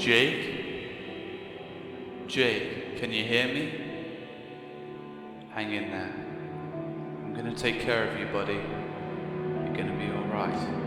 Jake? Jake, can you hear me? Hang in there. I'm gonna take care of you, buddy. You're gonna be alright.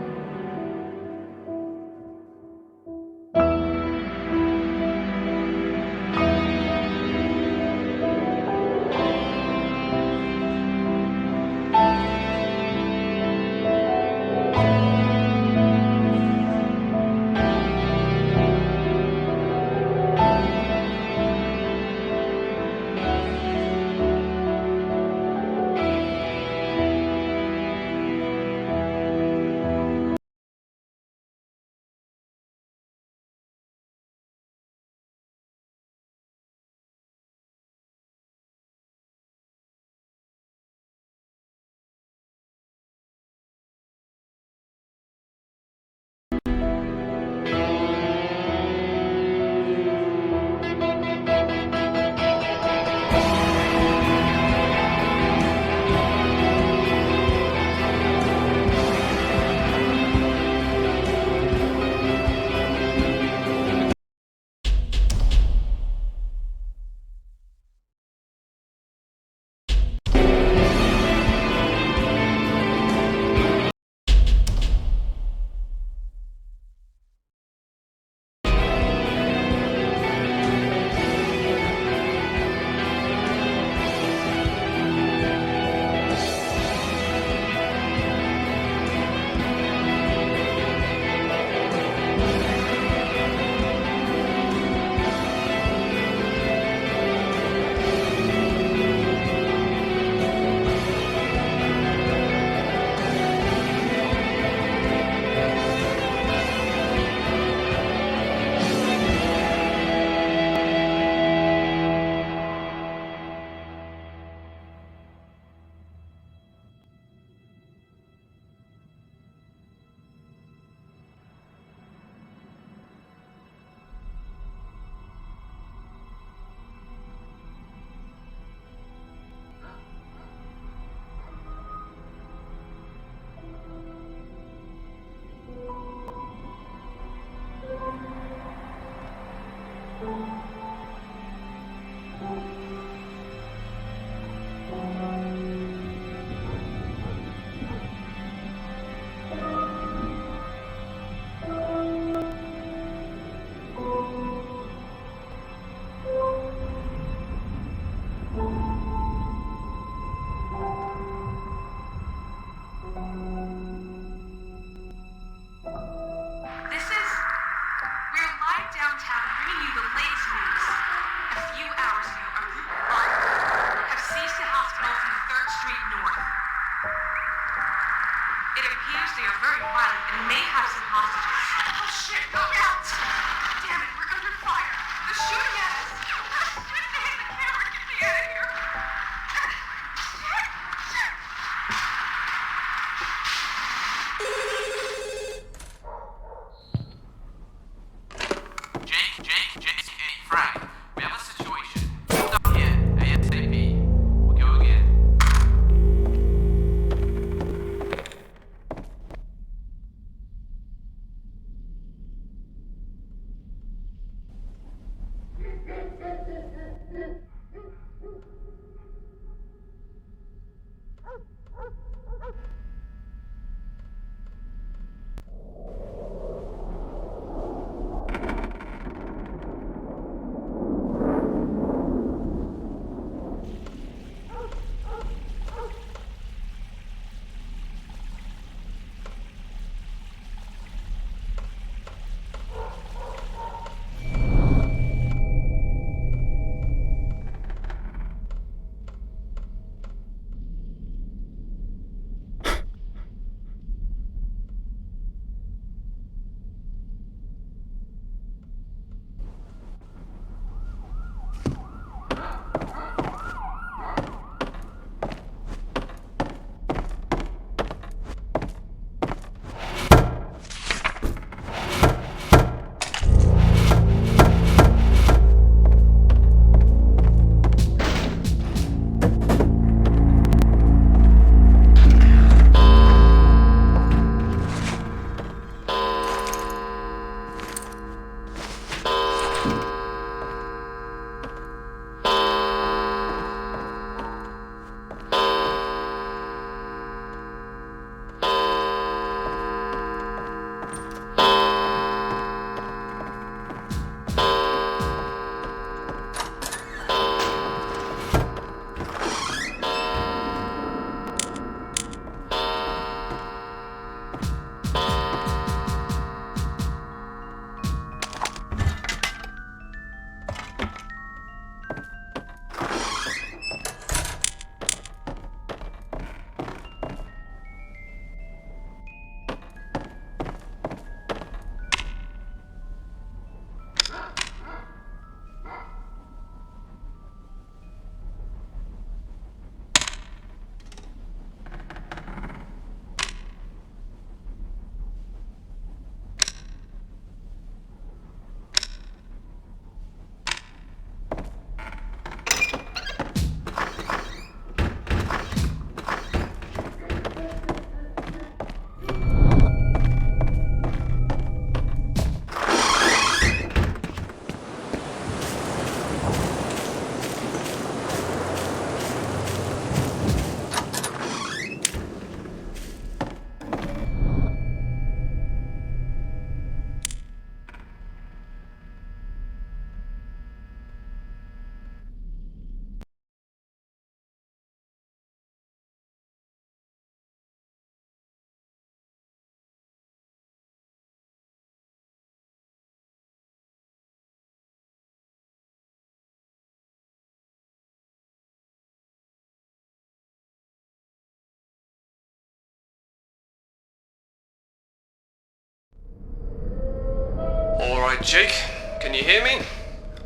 Alright, Jake, can you hear me?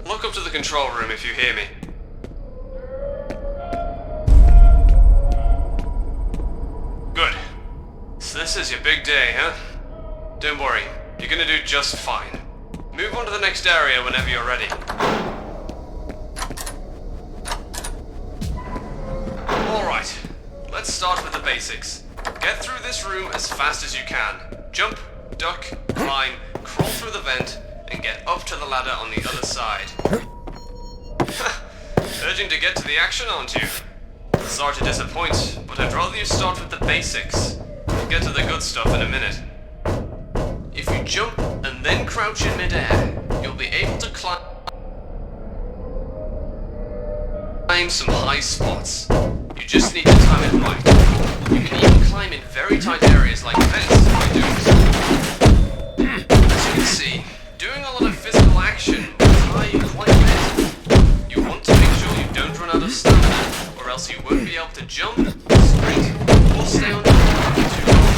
Look up to the control room if you hear me. Good. So this is your big day, huh? Don't worry, you're gonna do just fine. Move on to the next area whenever you're ready. Alright, let's start with the basics. Get through this room as fast as you can. Jump, duck, climb, crawl through the vent, and get up to the ladder on the other side. Urging to get to the action, aren't you? Sorry to disappoint, but I'd rather you start with the basics. We'll get to the good stuff in a minute. If you jump and then crouch in midair, you'll be able to climb some high spots. You just need to time it right. You can even climb in very tight areas like this by doing so. As you can see, doing a lot of physical action will tire you quite a bit. You want to make sure you don't run out of stamina, or else you won't be able to jump, sprint, or stay on your feet for too long.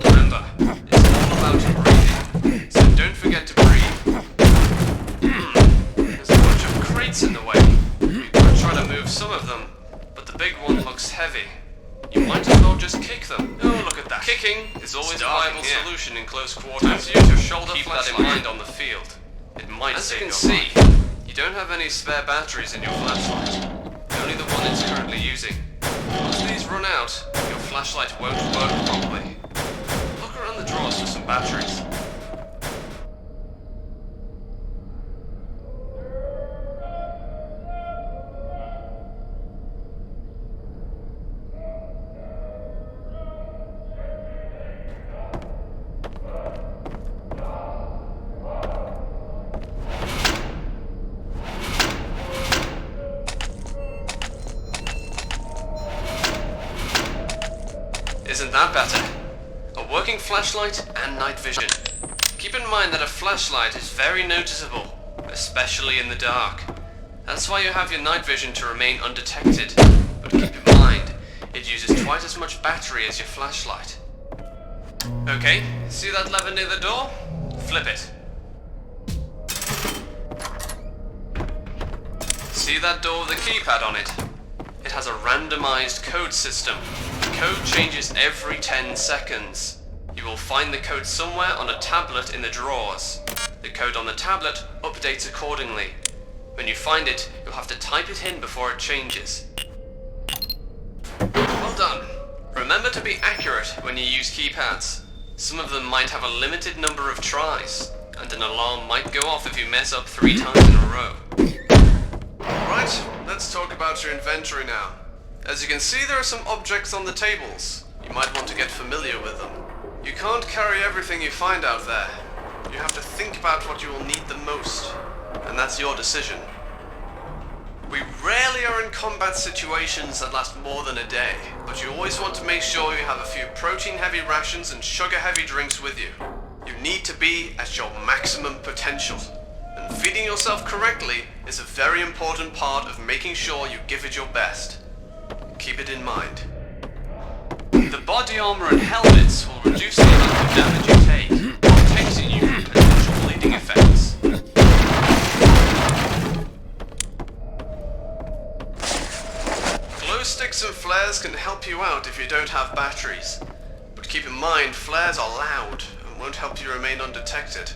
Remember, it's all about breathing, so don't forget to breathe. There's a bunch of crates in the way. You could try to move some of them, but the big one looks heavy. You might as well just kick them. Oh, look at that. Kicking is always a viable solution in close quarters. Use your shoulder flashlight in mind on the field. It might save your life. As you can see, you don't have any spare batteries in your flashlight. Only the one it's currently using. Once these run out, your flashlight won't work properly. Look around the drawers for some batteries. Isn't that better? A working flashlight and night vision. Keep in mind that a flashlight is very noticeable, especially in the dark. That's why you have your night vision to remain undetected. But keep in mind, it uses twice as much battery as your flashlight. Okay, see that lever near the door? Flip it. See that door with the keypad on it? It has a randomized code system. The code changes every 10 seconds. You will find the code somewhere on a tablet in the drawers. The code on the tablet updates accordingly. When you find it, you'll have to type it in before it changes. Well done. Remember to be accurate when you use keypads. Some of them might have a limited number of tries, and an alarm might go off if you mess up 3 times in a row. Alright, let's talk about your inventory now. As you can see, there are some objects on the tables. You might want to get familiar with them. You can't carry everything you find out there. You have to think about what you will need the most, and that's your decision. We rarely are in combat situations that last more than a day, but you always want to make sure you have a few protein-heavy rations and sugar-heavy drinks with you. You need to be at your maximum potential. And feeding yourself correctly is a very important part of making sure you give it your best. Keep it in mind. The body armor and helmets will reduce the amount of damage you take, protecting you from potential bleeding effects. Glow sticks and flares can help you out if you don't have batteries. But keep in mind, flares are loud and won't help you remain undetected.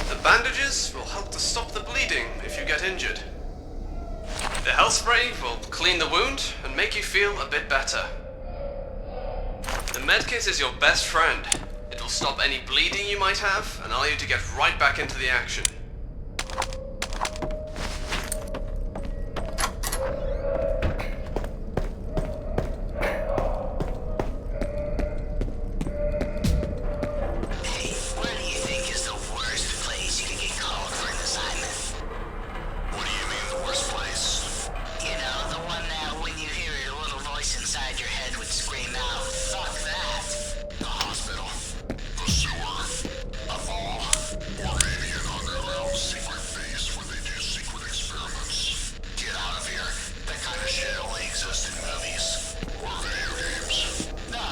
The bandages will help to stop the bleeding if you get injured. The health spray will clean the wound and make you feel a bit better. The medkit is your best friend. It will stop any bleeding you might have and allow you to get right back into the action.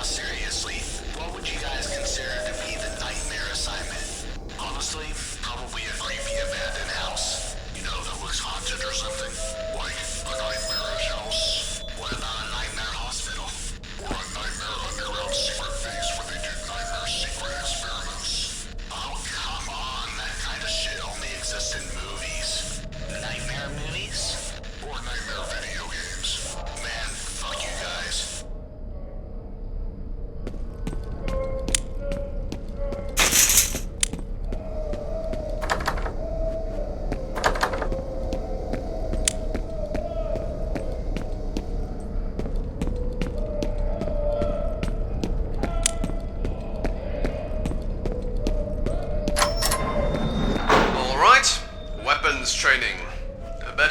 Seriously, what would you guys consider to be the nightmare assignment?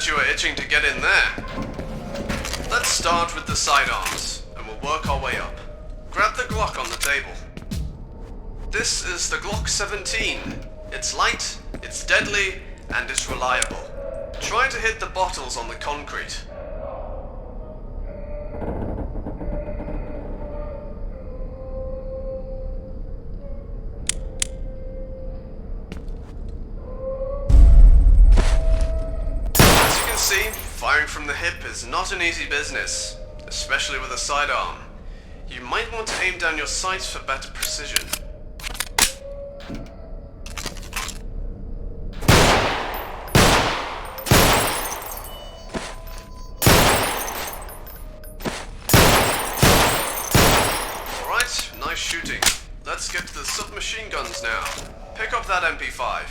bet you are itching to get in there. Let's start with the sidearms, and we'll work our way up. Grab the Glock on the table. This is the Glock 17. It's light, it's deadly, and it's reliable. Try to hit the bottles on the concrete. As you can see, firing from the hip is not an easy business, especially with a sidearm. You might want to aim down your sights for better precision. Alright, nice shooting. Let's get to the submachine guns now. Pick up that MP5.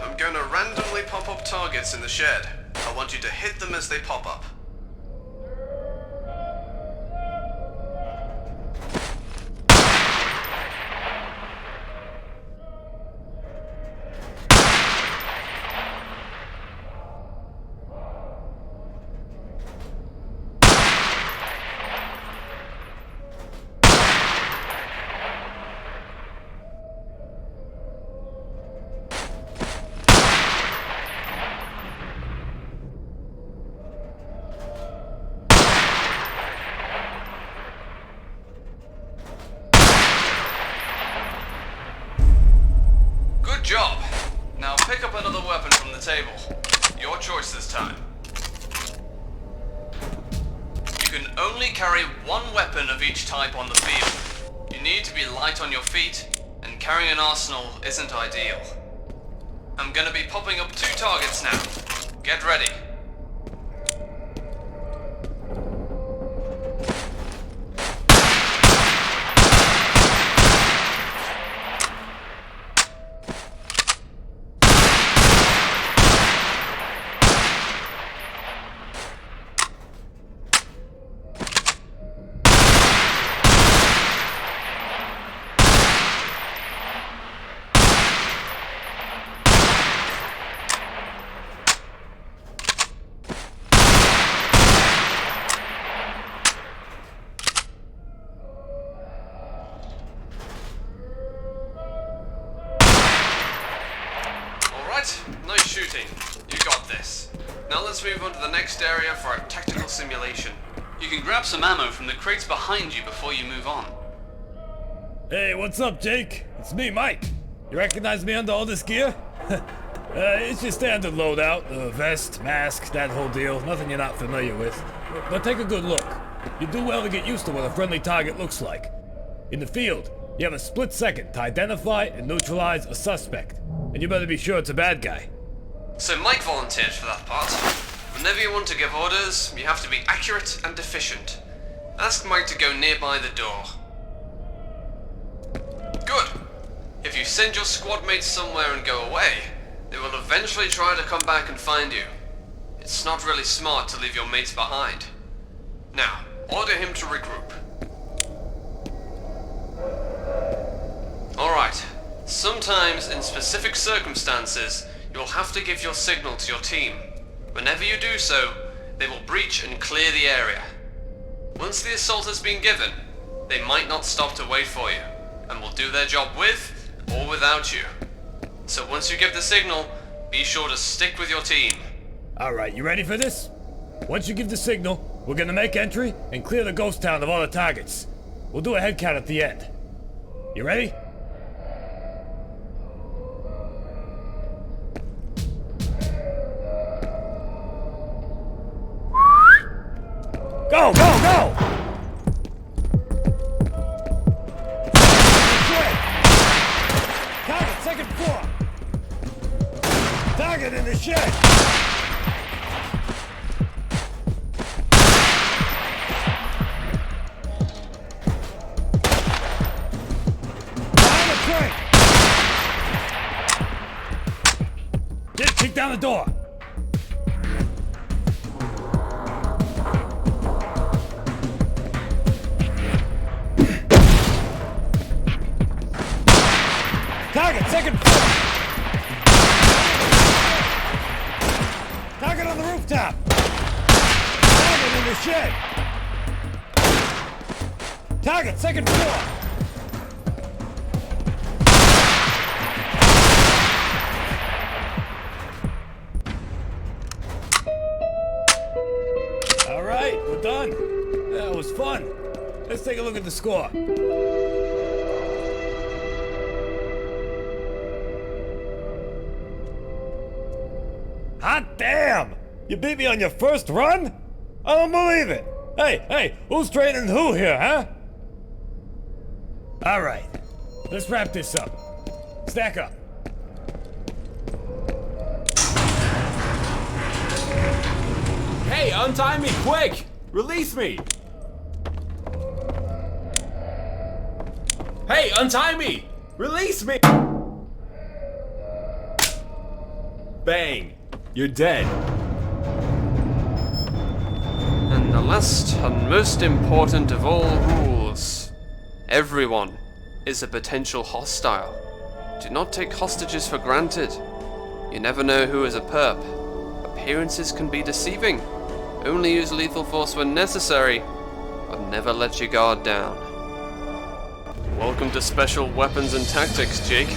I'm going to randomly pop up targets in the shed. I want you to hit them as they pop up. Good job. Now pick up another weapon from the table. Your choice this time. You can only carry one weapon of each type on the field. You need to be light on your feet, and carrying an arsenal isn't ideal. I'm gonna be popping up 2 targets now. Get ready. Nice shooting. You got this. Now let's move on to the next area for our tactical simulation. You can grab some ammo from the crates behind you before you move on. Hey, what's up, Jake? It's me, Mike. You recognize me under all this gear? It's your standard loadout. Vest, mask, that whole deal. Nothing you're not familiar with. But take a good look. You do well to get used to what a friendly target looks like. In the field, you have a split second to identify and neutralize a suspect. And you better be sure it's a bad guy. So Mike volunteered for that part. Whenever you want to give orders, you have to be accurate and efficient. Ask Mike to go nearby the door. Good. If you send your squad mates somewhere and go away, they will eventually try to come back and find you. It's not really smart to leave your mates behind. Now, order him to regroup. Alright. Sometimes, in specific circumstances, you'll have to give your signal to your team. Whenever you do so, they will breach and clear the area. Once the assault has been given, they might not stop to wait for you, and will do their job with or without you. So once you give the signal, be sure to stick with your team. Alright, you ready for this? Once you give the signal, we're gonna make entry and clear the ghost town of all the targets. We'll do a head count at the end. You ready? Go, go, go! Target, second floor! Target in the shed! Behind the crate! Kick down the door! Target, second floor! Target shed! Target, second floor! All right, we're done. That was fun. Let's take a look at the score. Hot damn! You beat me on your first run? I don't believe it. Hey, who's training who here, huh? All right, let's wrap this up. Stack up. Hey, untie me, quick! Release me! Hey, untie me! Release me! Bang! You're dead. And the last and most important of all rules. Everyone is a potential hostile. Do not take hostages for granted. You never know who is a perp. Appearances can be deceiving. Only use lethal force when necessary, but never let your guard down. Welcome to Special Weapons and Tactics, Jake.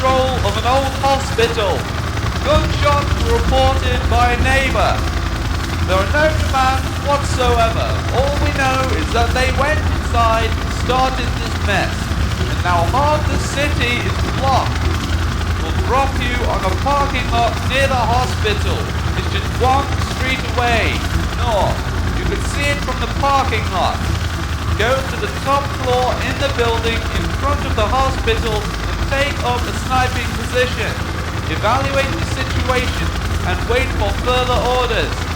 control of an old hospital. Gunshots were reported by a neighbour. There are no demands whatsoever. All we know is that they went inside and started this mess. And now half the city is blocked. We'll drop you on a parking lot near the hospital. It's just one street away, north. You can see it from the parking lot. Go to the top floor in the building in front of the hospital and take up a sniping position. Evaluate the situation and wait for further orders.